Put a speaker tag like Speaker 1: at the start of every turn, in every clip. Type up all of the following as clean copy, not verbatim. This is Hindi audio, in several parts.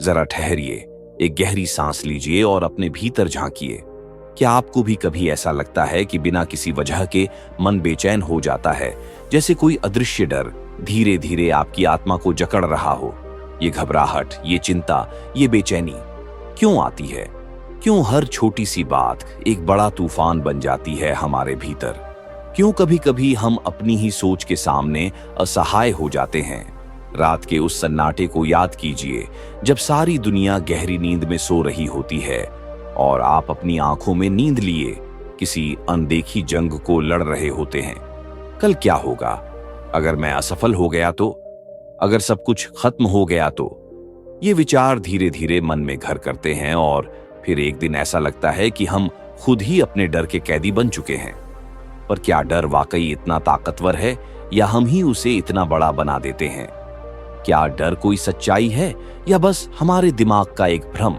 Speaker 1: जरा ठहरिए, एक गहरी सांस लीजिए और अपने भीतर झांकिए। क्या आपको भी कभी ऐसा लगता है कि बिना किसी वजह के मन बेचैन हो जाता है, जैसे कोई अदृश्य डर धीरे धीरे आपकी आत्मा को जकड़ रहा हो? ये घबराहट, ये चिंता, ये बेचैनी क्यों आती है? क्यों हर छोटी सी बात एक बड़ा तूफान बन जाती है हमारे भीतर? क्यों कभी कभी हम अपनी ही सोच के सामने असहाय हो जाते हैं? रात के उस सन्नाटे को याद कीजिए, जब सारी दुनिया गहरी नींद में सो रही होती है और आप अपनी आंखों में नींद लिए किसी अनदेखी जंग को लड़ रहे होते हैं। कल क्या होगा? अगर मैं असफल हो गया तो? अगर सब कुछ खत्म हो गया तो? ये विचार धीरे धीरे मन में घर करते हैं और फिर एक दिन ऐसा लगता है कि हम खुद ही अपने डर के कैदी बन चुके हैं। पर क्या डर वाकई इतना ताकतवर है या हम ही उसे इतना बड़ा बना देते हैं? क्या डर कोई सच्चाई है या बस हमारे दिमाग का एक भ्रम?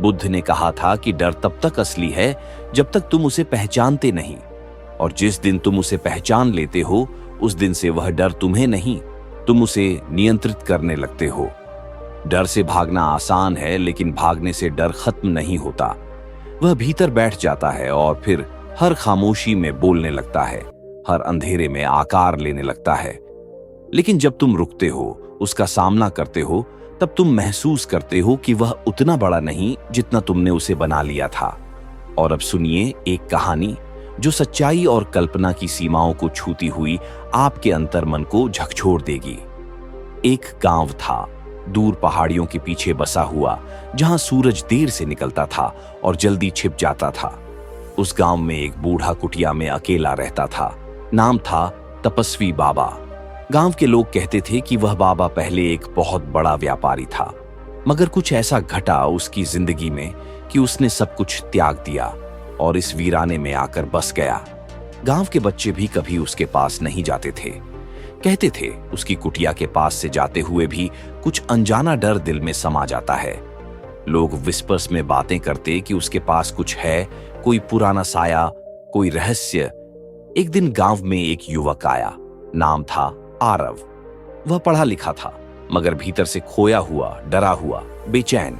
Speaker 1: बुद्ध ने कहा था कि डर तब तक असली है जब तक तुम उसे पहचानते नहीं, और जिस दिन तुम उसे पहचान लेते हो उस दिन से वह डर तुम्हें नहीं, तुम उसे नियंत्रित करने लगते हो। डर से भागना आसान है, लेकिन भागने से डर खत्म नहीं होता। वह भीतर बैठ जाता है और फिर हर खामोशी में बोलने लगता है, हर अंधेरे में आकार लेने लगता है। लेकिन जब तुम रुकते हो, उसका सामना करते हो, तब तुम महसूस करते हो कि वह उतना बड़ा नहीं जितना तुमने उसे बना लिया था। और अब सुनिए एक कहानी जो सच्चाई और कल्पना की सीमाओं को छूती हुई आपके अंतर्मन को झकझोर देगी। एक गांव था, दूर पहाड़ियों के पीछे बसा हुआ, जहां सूरज देर से निकलता था और जल्दी छिप जाता था। उस गांव में एक बूढ़ा कुटिया में अकेला रहता था। नाम था तपस्वी बाबा। गांव के लोग कहते थे कि वह बाबा पहले एक बहुत बड़ा व्यापारी था, मगर कुछ ऐसा घटा उसकी जिंदगी में कि उसने सब कुछ त्याग दिया और इस वीराने में आकर बस गया। गांव के बच्चे भी कभी उसके पास नहीं जाते थे। कहते थे उसकी कुटिया के पास से जाते हुए भी कुछ अनजाना डर दिल में समा जाता है। लोग विस्पर्स में बातें करते कि उसके पास कुछ है, कोई पुराना साया, कोई रहस्य। एक दिन गांव में एक युवक आया। नाम था आरव। वह पढ़ा लिखा था, मगर भीतर से खोया हुआ, डरा हुआ, बेचैन।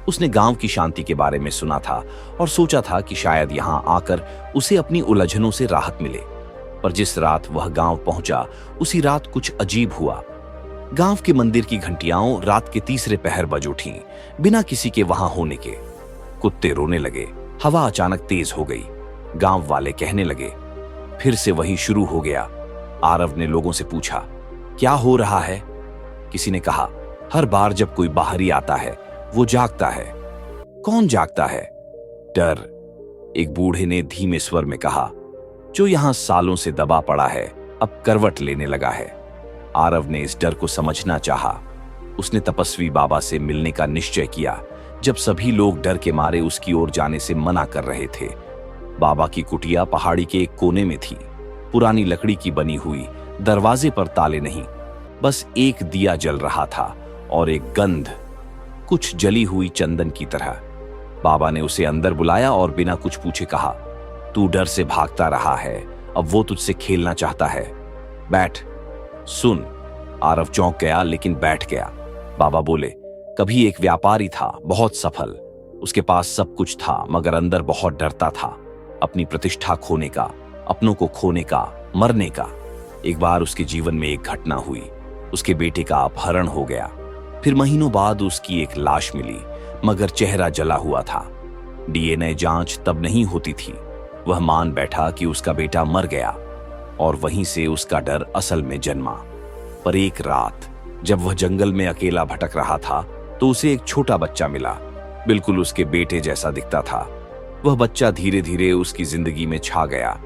Speaker 1: उसने गांव की शांति के बारे में सुना था और सोचा था कि शायद यहां आकर उसे अपनी उलझनों से राहत मिले। पर जिस रात वह गांव पहुंचा, उसी रात कुछ अजीब हुआ। गांव के मंदिर की घंटियां रात के तीसरे पहर बज उठीं, बिना किसी के वहां होने के। कुत्ते रोने लगे, हवा अचानक तेज हो गई। गांव वाले कहने लगे, फिर से वही शुरू हो गया। आरव ने लोगों से पूछा, क्या हो रहा है? किसी ने कहा, हर बार जब कोई बाहरी आता है वो जागता है। कौन जागता है? डर। एक बूढ़े ने धीमे स्वर में कहा, जो यहां सालों से दबा पड़ा है, अब करवट लेने लगा है। आरव ने इस डर को समझना चाहा। उसने तपस्वी बाबा से मिलने का निश्चय किया, जब सभी लोग डर के मारे उसकी ओर जाने से मना कर रहे थे। बाबा की कुटिया पहाड़ी के एक कोने में थी, पुरानी लकड़ी की बनी हुई, दरवाजे पर ताले नहीं, बस एक दिया जल रहा था और एक गंध, कुछ जली हुई चंदन की तरह। बाबा ने उसे अंदर बुलाया और बिना कुछ पूछे कहा, तू डर से भागता रहा है, अब वो तुझसे खेलना चाहता है। बैठ, सुन। आरव चौंक गया, लेकिन बैठ गया। बाबा बोले, कभी एक व्यापारी था, बहुत सफल। उसके पास सब कुछ था, मगर अंदर बहुत डरता था, अपनी प्रतिष्ठा खोने का, अपनों को खोने का, मरने का। एक बार उसके जीवन में एक घटना हुई। उसके बेटे का अपहरण हो गया। फिर महीनों बाद उसकी एक लाश मिली, मगर चेहरा जला हुआ था। डीएनए जांच तब नहीं होती थी। वह मान बैठा कि उसका बेटा मर गया और वहीं से उसका डर असल में जन्मा। पर एक रात जब वह जंगल में अकेला भटक रहा था, तो उसे एक छोटा बच्चा मिला, बिल्कुल उसके बेटे जैसा दिखता था। वह बच्चा धीरे धीरे उसकी जिंदगी में छा गया,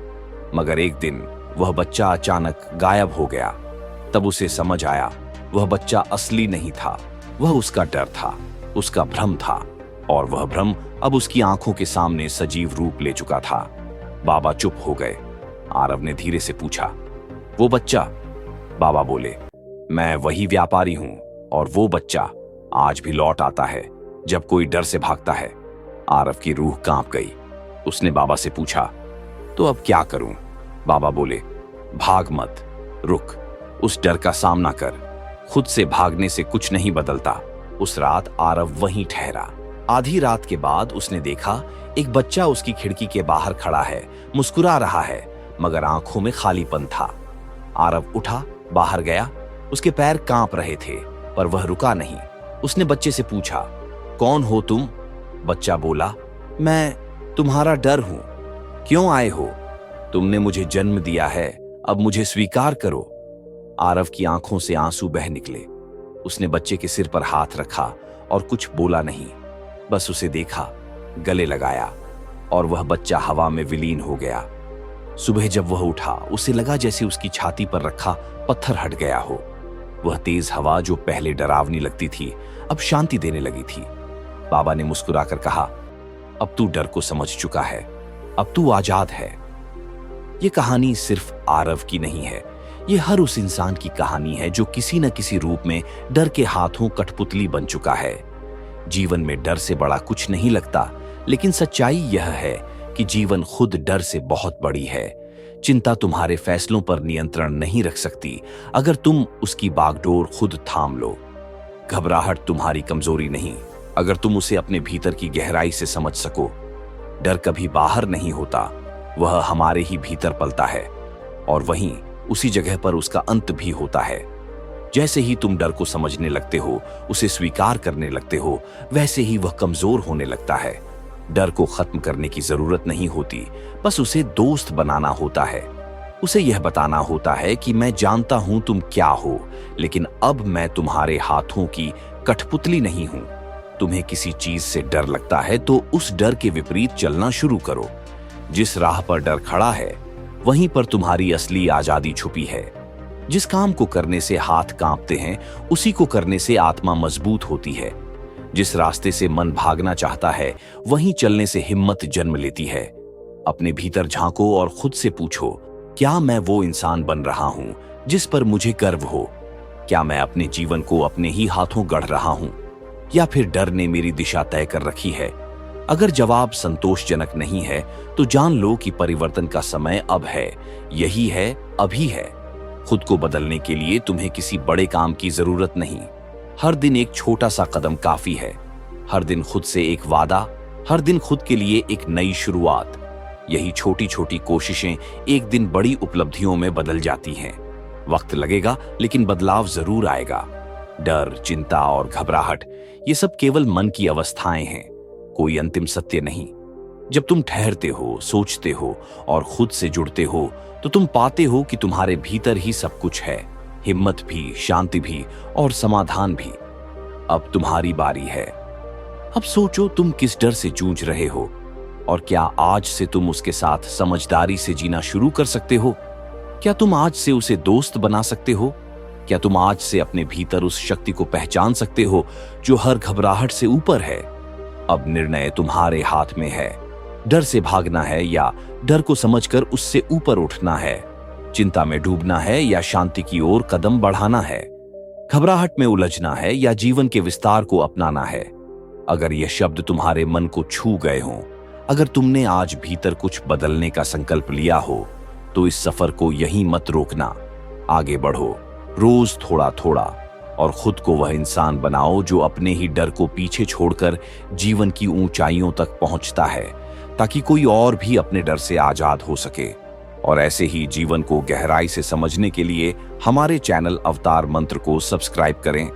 Speaker 1: मगर एक दिन वह बच्चा अचानक गायब हो गया। तब उसे समझ आया, वह बच्चा असली नहीं था, वह उसका डर था, उसका भ्रम था, और वह भ्रम अब उसकी आंखों के सामने सजीव रूप ले चुका था। बाबा चुप हो गए। आरव ने धीरे से पूछा, वो बच्चा? बाबा बोले, मैं वही व्यापारी हूं, और वो बच्चा आज भी लौट आता है जब कोई डर से भागता है। आरव की रूह कांप गई। उसने बाबा से पूछा, तो अब क्या करूं? बाबा बोले, भाग मत, रुक, उस डर का सामना कर। खुद से भागने से कुछ नहीं बदलता, उस रात आरव वहीं ठहरा। आधी रात के बाद उसने देखा एक बच्चा उसकी खिड़की के बाहर खड़ा है, मुस्कुरा रहा है, मगर आंखों में खालीपन था। आरव उठा, बाहर गया। उसके पैर कांप रहे थे, पर वह रुका नहीं। उसने बच्चे से पूछा, कौन हो तुम? बच्चा बोला, मैं तुम्हारा डर हूं। क्यों आए हो? तुमने मुझे जन्म दिया है, अब मुझे स्वीकार करो। आरव की आंखों से आंसू बह निकले। उसने बच्चे के सिर पर हाथ रखा और कुछ बोला नहीं, बस उसे देखा, गले लगाया और वह बच्चा हवा में विलीन हो गया। सुबह जब वह उठा, उसे लगा जैसे उसकी छाती पर रखा पत्थर हट गया हो। वह तेज हवा जो पहले डरावनी लगती थी, अब शांति देने लगी थी। बाबा ने मुस्कुराकर कहा, अब तू डर को समझ चुका है, अब तू आजाद है। यह कहानी सिर्फ आरव की नहीं है, ये हर उस इंसान की कहानी है जो किसी न किसी रूप में डर के हाथों कठपुतली बन चुका है। जीवन में डर से बड़ा कुछ नहीं लगता, लेकिन सच्चाई यह है कि जीवन खुद डर से बहुत बड़ी है। चिंता तुम्हारे फैसलों पर नियंत्रण नहीं रख सकती अगर तुम उसकी बागडोर खुद थाम लो। घबराहट तुम्हारी कमजोरी नहीं, अगर तुम उसे अपने भीतर की गहराई से समझ सको। डर कभी बाहर नहीं होता, वह हमारे ही भीतर पलता है, और वहीं उसी जगह पर उसका अंत भी होता है। जैसे ही तुम डर को समझने लगते हो, उसे स्वीकार करने लगते हो, वैसे ही वह कमजोर होने लगता है। डर को खत्म करने की जरूरत नहीं होती, बस उसे दोस्त बनाना होता है। उसे यह बताना होता है कि मैं जानता हूं तुम क्या हो, लेकिन अब मैं तुम्हारे हाथों की कठपुतली नहीं हूं। तुम्हें किसी चीज से डर लगता है तो उस डर के विपरीत चलना शुरू करो। जिस राह पर डर खड़ा है, वहीं पर तुम्हारी असली आजादी छुपी है। जिस काम को करने से हाथ कांपते हैं, उसी को करने से आत्मा मजबूत होती है। जिस रास्ते से मन भागना चाहता है, वहीं चलने से हिम्मत जन्म लेती है। अपने भीतर झांको और खुद से पूछो, क्या मैं वो इंसान बन रहा हूं जिस पर मुझे गर्व हो? क्या मैं अपने जीवन को अपने ही हाथों गढ़ रहा हूं, या फिर डर ने मेरी दिशा तय कर रखी है? अगर जवाब संतोषजनक नहीं है, तो जान लो कि परिवर्तन का समय अब है, यही है, अभी है। खुद को बदलने के लिए तुम्हें किसी बड़े काम की जरूरत नहीं। हर दिन एक छोटा सा कदम काफी है। हर दिन खुद से एक वादा, हर दिन खुद के लिए एक नई शुरुआत। यही छोटी छोटी कोशिशें एक दिन बड़ी उपलब्धियों में बदल जाती हैं। वक्त लगेगा, लेकिन बदलाव जरूर आएगा। डर, चिंता और घबराहट, ये सब केवल मन की अवस्थाएं हैं, कोई अंतिम सत्य नहीं। जब तुम ठहरते हो, सोचते हो और खुद से जुड़ते हो, तो तुम पाते हो कि तुम्हारे भीतर ही सब कुछ है, हिम्मत भी, शांति भी और समाधान भी। अब तुम्हारी बारी है। अब सोचो, तुम किस डर से जूझ रहे हो, और क्या आज से तुम उसके साथ समझदारी से जीना शुरू कर सकते हो? क्या तुम आज से उसे दोस्त बना सकते हो? क्या तुम आज से अपने भीतर उस शक्ति को पहचान सकते हो जो हर घबराहट से ऊपर है? अब निर्णय तुम्हारे हाथ में है। डर से भागना है या डर को समझकर उससे ऊपर उठना है? चिंता में डूबना है या शांति की ओर कदम बढ़ाना है? घबराहट में उलझना है या जीवन के विस्तार को अपनाना है? अगर यह शब्द तुम्हारे मन को छू गए हों, अगर तुमने आज भीतर कुछ बदलने का संकल्प लिया हो, तो इस सफर को यहीं मत रोकना। आगे बढ़ो, रोज थोड़ा थोड़ा, और खुद को वह इंसान बनाओ जो अपने ही डर को पीछे छोड़कर जीवन की ऊंचाइयों तक पहुंचता है, ताकि कोई और भी अपने डर से आजाद हो सके। और ऐसे ही जीवन को गहराई से समझने के लिए हमारे चैनल अवतार मंत्र को सब्सक्राइब करें